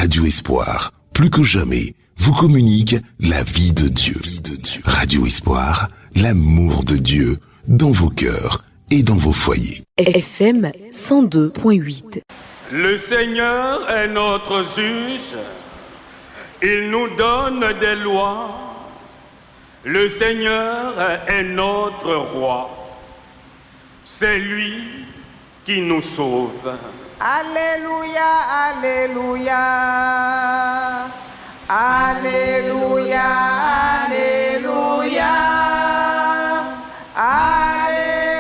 Radio Espoir, plus que jamais, vous communique la vie de Dieu. Radio Espoir, l'amour de Dieu dans vos cœurs et dans vos foyers. FM 102.8. Le Seigneur est notre juge, il nous donne des lois. Le Seigneur est notre roi, c'est lui qui nous sauve. Alléluia, Alléluia, Alléluia, Alléluia, Alléluia,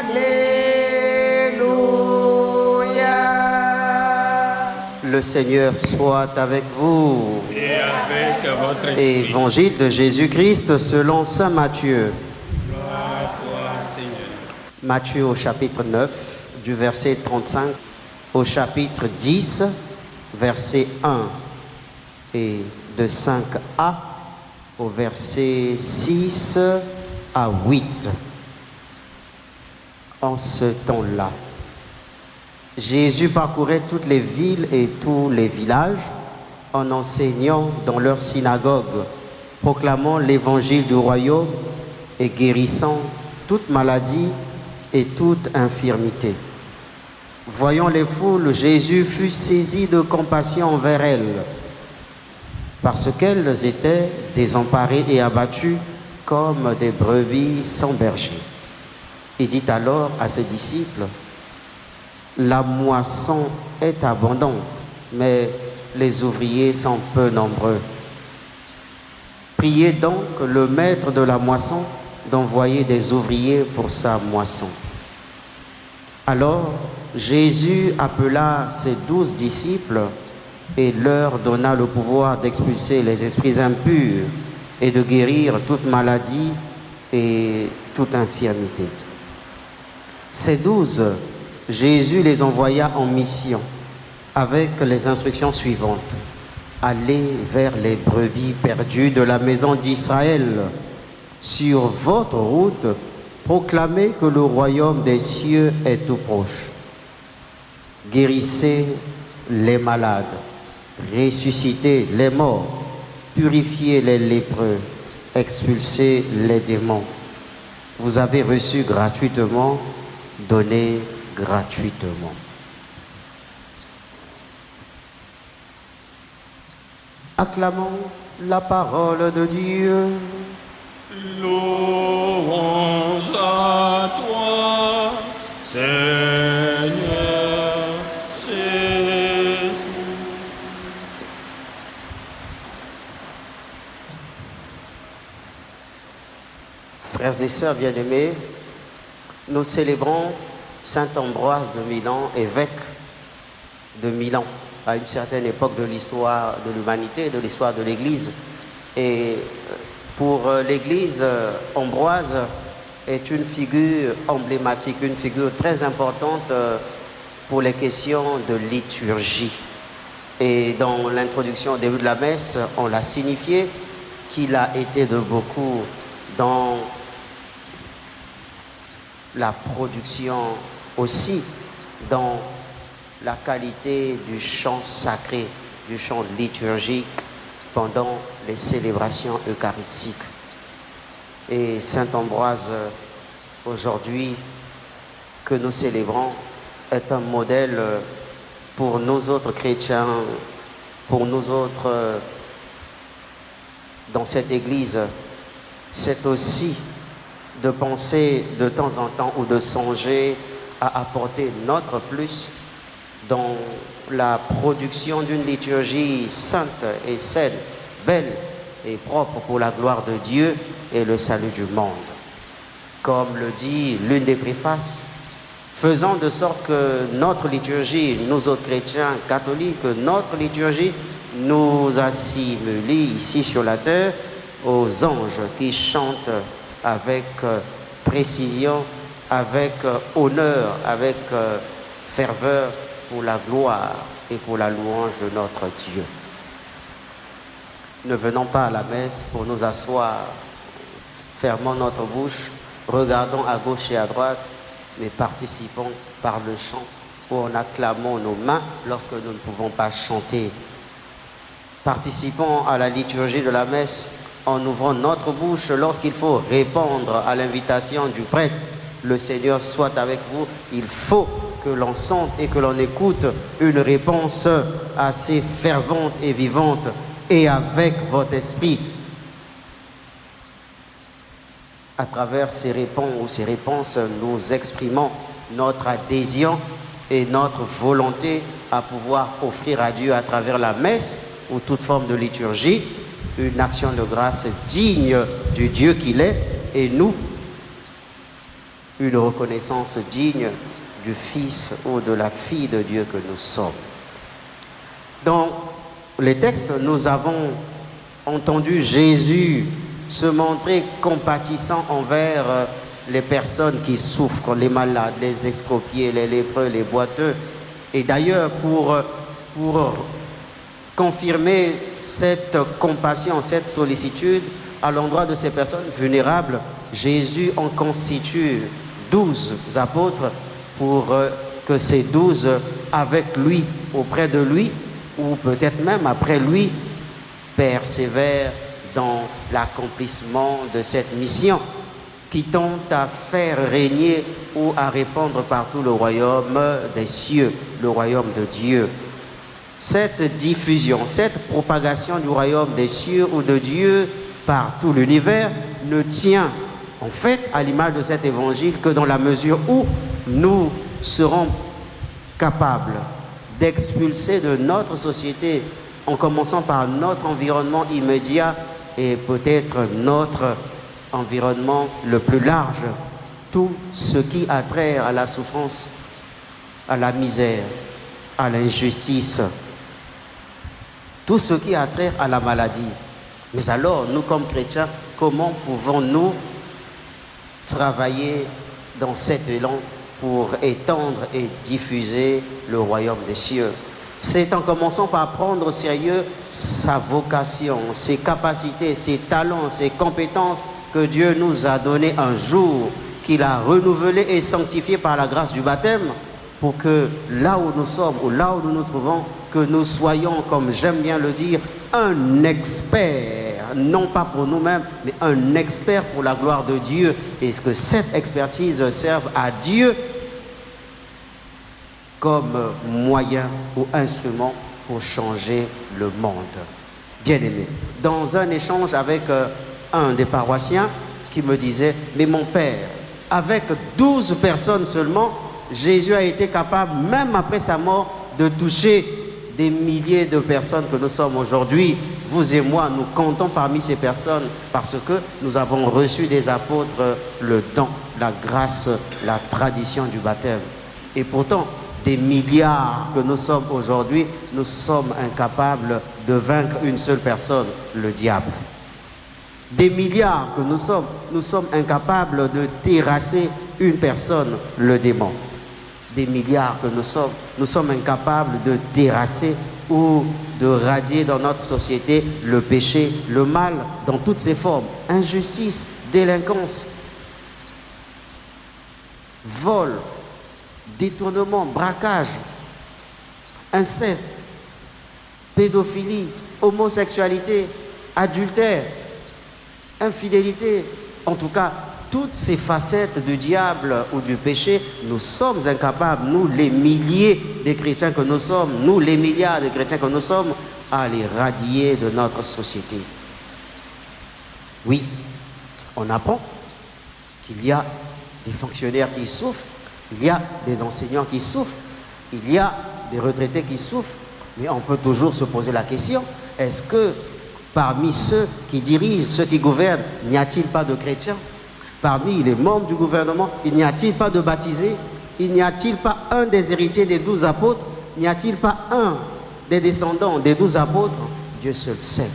Alléluia. Le Seigneur soit avec vous. Et avec votre esprit. Évangile de Jésus-Christ selon saint Matthieu. Gloire à toi, Seigneur. Matthieu au chapitre 9, du verset 35 au chapitre 10, verset 1, et de 5a au verset 6 à 8. En ce temps-là, Jésus parcourait toutes les villes et tous les villages en enseignant dans leurs synagogues, proclamant l'évangile du royaume et guérissant toute maladie et toute infirmité. Voyant les foules, Jésus fut saisi de compassion envers elles, parce qu'elles étaient désemparées et abattues comme des brebis sans berger. Il dit alors à ses disciples: la moisson est abondante, mais les ouvriers sont peu nombreux. Priez donc le maître de la moisson d'envoyer des ouvriers pour sa moisson. Alors Jésus appela ses 12 disciples et leur donna le pouvoir d'expulser les esprits impurs et de guérir toute maladie et toute infirmité. Ces 12, Jésus les envoya en mission avec les instructions suivantes: allez vers les brebis perdues de la maison d'Israël. Sur votre route, proclamez que le royaume des cieux est tout proche. Guérissez les malades, ressuscitez les morts, purifiez les lépreux, expulsez les démons. Vous avez reçu gratuitement, donnez gratuitement. Acclamons la parole de Dieu. Louange à toi, Seigneur Jésus. Frères et sœurs bien-aimés, nous célébrons saint Ambroise de Milan, évêque de Milan, à une certaine époque de l'histoire de l'humanité, de l'histoire de l'Église. Et pour l'Église, Ambroise est une figure emblématique, une figure très importante pour les questions de liturgie. Et dans l'introduction au début de la messe, on l'a signifié qu'il a été de beaucoup dans la production, aussi dans la qualité du chant sacré, du chant liturgique pendant les célébrations eucharistiques. Et saint Ambroise, aujourd'hui, que nous célébrons, est un modèle pour nous autres chrétiens, pour nous autres dans cette Église. C'est aussi de penser de temps en temps ou de songer à apporter notre plus dans la production d'une liturgie sainte et saine, belle et propre pour la gloire de Dieu et le salut du monde. Comme le dit l'une des préfaces, faisons de sorte que notre liturgie, nous autres chrétiens catholiques, notre liturgie nous assimile ici sur la terre aux anges qui chantent avec précision, avec honneur, avec ferveur pour la gloire et pour la louange de notre Dieu. Ne venons pas à la messe pour nous asseoir, fermons notre bouche, regardons à gauche et à droite, mais participons par le chant où en acclamant nos mains lorsque nous ne pouvons pas chanter. Participons à la liturgie de la messe en ouvrant notre bouche lorsqu'il faut répondre à l'invitation du prêtre. Le Seigneur soit avec vous. Il faut que l'on sente et que l'on écoute une réponse assez fervente et vivante et avec votre esprit. À travers ces réponses, nous exprimons notre adhésion et notre volonté à pouvoir offrir à Dieu à travers la messe ou toute forme de liturgie une action de grâce digne du Dieu qu'il est et nous, une reconnaissance digne du Fils ou de la fille de Dieu que nous sommes. Dans les textes, nous avons entendu Jésus se montrer compatissant envers les personnes qui souffrent, les malades, les extropiés, les lépreux, les boiteux. Et d'ailleurs, pour confirmer cette compassion, cette sollicitude à l'endroit de ces personnes vulnérables, Jésus en constitue 12 apôtres pour que ces 12 avec lui, auprès de lui, ou peut-être même après lui, persévèrent dans l'accomplissement de cette mission qui tente à faire régner ou à répandre partout le royaume des cieux, le royaume de Dieu. Cette diffusion, cette propagation du royaume des cieux ou de Dieu par tout l'univers ne tient en fait à l'image de cet évangile que dans la mesure où nous serons capables d'expulser de notre société, en commençant par notre environnement immédiat et peut-être notre environnement le plus large, tout ce qui a trait à la souffrance, à la misère, à l'injustice, tout ce qui a trait à la maladie. Mais alors, nous comme chrétiens, comment pouvons-nous travailler dans cet élan pour étendre et diffuser le royaume des cieux? C'est en commençant par prendre au sérieux sa vocation, ses capacités, ses talents, ses compétences que Dieu nous a données un jour, qu'il a renouvelées et sanctifiées par la grâce du baptême, pour que là où nous sommes, ou là où nous nous trouvons, que nous soyons, comme j'aime bien le dire, un expert, non pas pour nous-mêmes, mais un expert pour la gloire de Dieu, et que cette expertise serve à Dieu comme moyen ou instrument pour changer le monde. Bien-aimé, dans un échange avec un des paroissiens qui me disait « Mais mon père, avec 12 personnes seulement, Jésus a été capable, même après sa mort, de toucher des milliers de personnes que nous sommes aujourd'hui. Vous et moi, nous comptons parmi ces personnes parce que nous avons reçu des apôtres le don, la grâce, la tradition du baptême. Et pourtant, des milliards que nous sommes aujourd'hui, nous sommes incapables de vaincre une seule personne, le diable. Des milliards que nous sommes incapables de terrasser une personne, le démon. Des milliards que nous sommes incapables de terrasser ou de radier dans notre société le péché, le mal dans toutes ses formes, injustice, délinquance, vol, détournement, braquage, inceste, pédophilie, homosexualité, adultère, infidélité, en tout cas, toutes ces facettes du diable ou du péché, nous sommes incapables, nous les milliers de chrétiens que nous sommes, nous les milliards de chrétiens que nous sommes, à les radier de notre société. Oui, on apprend qu'il y a des fonctionnaires qui souffrent, il y a des enseignants qui souffrent, il y a des retraités qui souffrent, mais on peut toujours se poser la question, est-ce que parmi ceux qui dirigent, ceux qui gouvernent, n'y a-t-il pas de chrétiens? Parmi les membres du gouvernement, il n'y a-t-il pas de baptisés? Il n'y a-t-il pas un des héritiers des 12 apôtres? N'y a-t-il pas un des descendants des 12 apôtres? Dieu seul sait.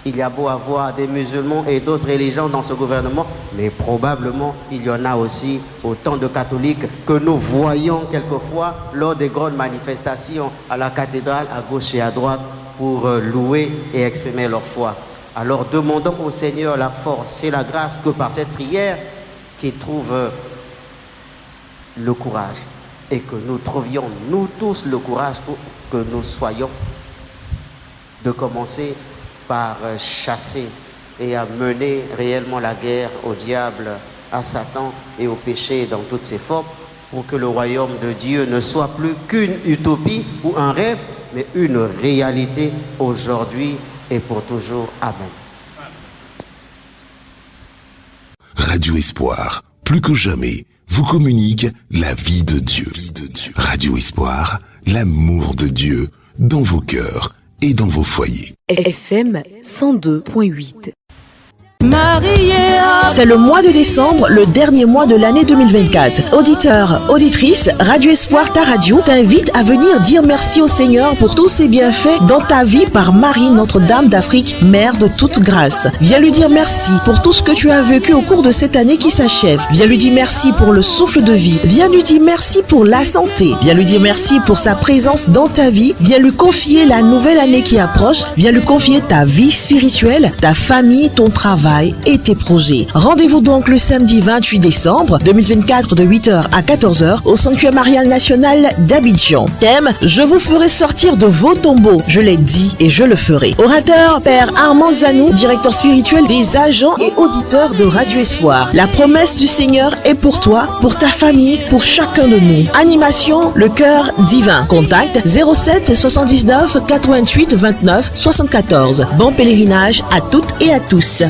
Il y a beau avoir des musulmans et d'autres religions dans ce gouvernement, mais probablement il y en a aussi autant de catholiques que nous voyons quelquefois lors des grandes manifestations à la cathédrale, à gauche et à droite, pour louer et exprimer leur foi. Alors demandons au Seigneur la force et la grâce que par cette prière, qu'il trouve le courage et que nous trouvions, nous tous, le courage que nous soyons de commencer par chasser et à mener réellement la guerre au diable, à Satan et au péché dans toutes ses formes, pour que le royaume de Dieu ne soit plus qu'une utopie ou un rêve, mais une réalité aujourd'hui et pour toujours. Amen. Radio Espoir, plus que jamais, vous communique la vie de Dieu. Radio Espoir, l'amour de Dieu dans vos cœurs et dans vos foyers. FM 102.8. C'est le mois de décembre, le dernier mois de l'année 2024. Auditeurs, auditrices, Radio Espoir, ta radio, t'invite à venir dire merci au Seigneur pour tous ses bienfaits dans ta vie par Marie, Notre-Dame d'Afrique, Mère de toute grâce. Viens lui dire merci pour tout ce que tu as vécu au cours de cette année qui s'achève. Viens lui dire merci pour le souffle de vie. Viens lui dire merci pour la santé. Viens lui dire merci pour sa présence dans ta vie. Viens lui confier la nouvelle année qui approche. Viens lui confier ta vie spirituelle, ta famille, ton travail et tes projets. Rendez-vous donc le samedi 28 décembre 2024 de 8h à 14h au Sanctuaire Marial National d'Abidjan. Thème: je vous ferai sortir de vos tombeaux. Je l'ai dit et je le ferai. Orateur: Père Armand Zanou, directeur spirituel des agents et auditeurs de Radio Espoir. La promesse du Seigneur est pour toi, pour ta famille, pour chacun de nous. Animation: le cœur divin. Contact 07 79 88 29 74. Bon pèlerinage à toutes et à tous.